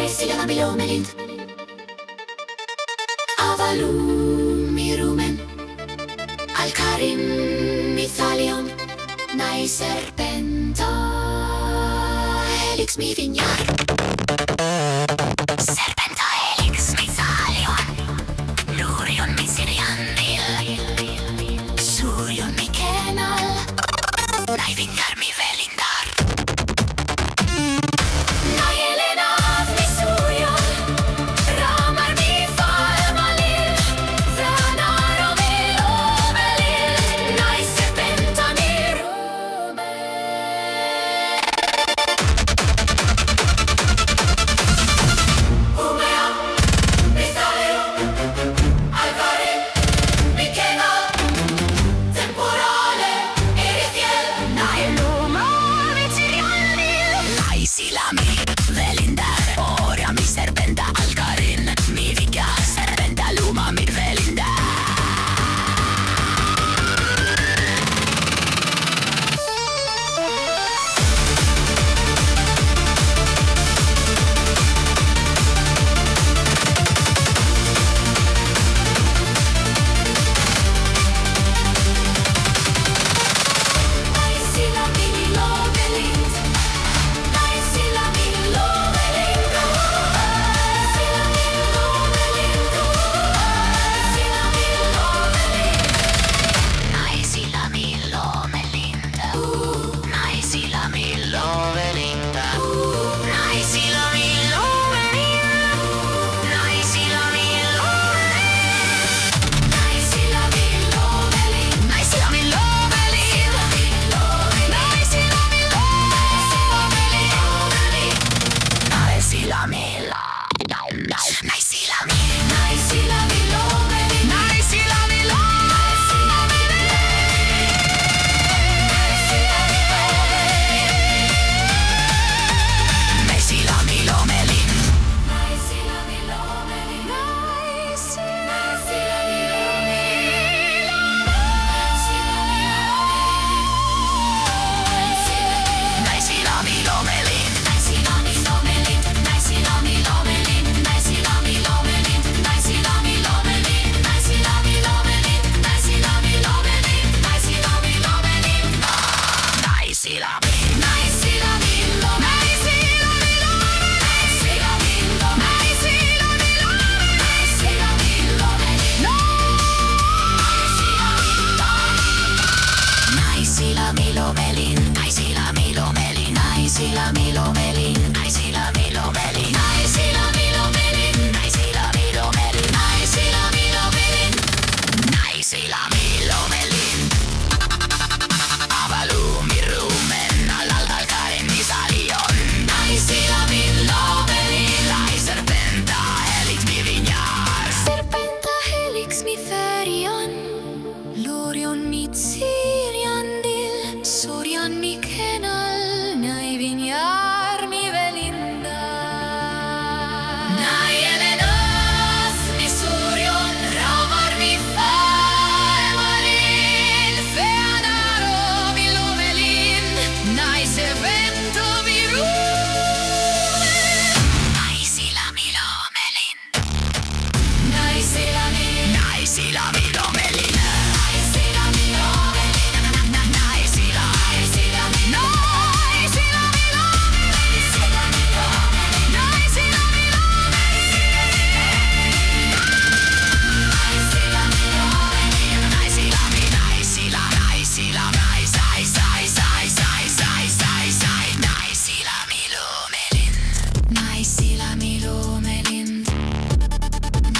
Sillä bilomelin Avalumirumen Alkarim Mithalion Nai serpenta Helix mi vinyar Serpenta helix Mithalion Lurion mi siriandil Surion mi kenal Nai vinyar mi velindar Nai elenas mi surion Ramar mi falmalil Zanaro mi lomelil Nai serpenta mi rumen Umea, Mithalion Alkarim mi kenal Temporale Erithiel Nai lumar mi siriandil Nai silami velindar Ora mi serpenta alkarin Mi vika serpenta luma mi velindar Nai silami lomelin Nai silami lomelin Silami lomelin Silami lomelin Nai silami lomelin Nai silami lomelin Nai silami lomelin Nai silami lomelin Nai silami lomelin Nai silami lomelin Nai silami lomelin Nai silami Nai silami Nai silami lomelin Nai silami Nai silami lomelin Nai silami lomelin Nai silami Nai silami lomelin Nai silami lomelin Nai silami lomelin Nai silami lomelin Nai silami lomelin Nai silami lomelin Nai silami lomelin Nai silami lomelin Nai silami Nai silami lomelin Nai silami lomelin Nai silami lomelin Nai silami lomelin Nai silami lomelin Nai silami lomelin Nai silami lomelin Nai silami lomelin Nai silami lomelin Nai silami lomelin Nai silami lomelin Nai silami lomelin Avalumirumen Alkarim Mithalion Nai silami lomelin Nai serpenta helix mi vinyar Serpenta helix mi ferion Lurion mi siriandil Surion mi kenal Nai vinyar mi velindar Nai elenas mi surion Ramar mi falmalil Feanaro mi lomelin Nai serpento mi rumen Nai silami lomelin Nai silami Nai silami lomelin Nai silami lomelin Nai silami Nai silami lomelin Nai silami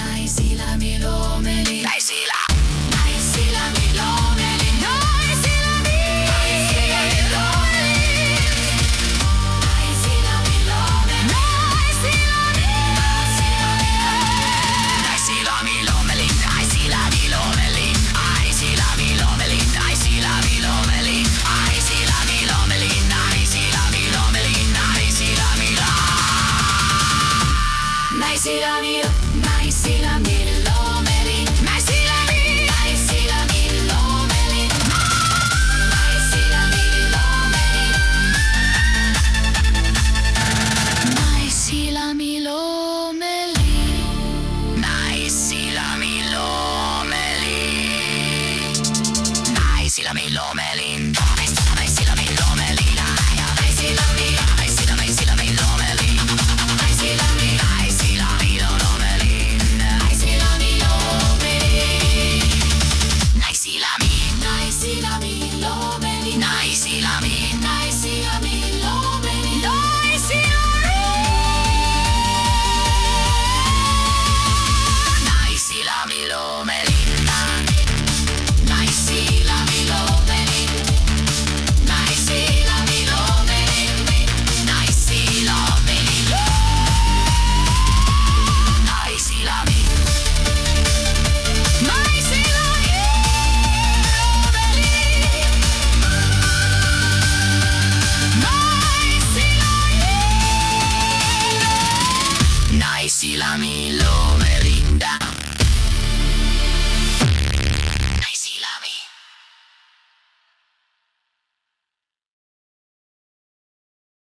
Nai silami lomelin Naisilla mi Lome Linda.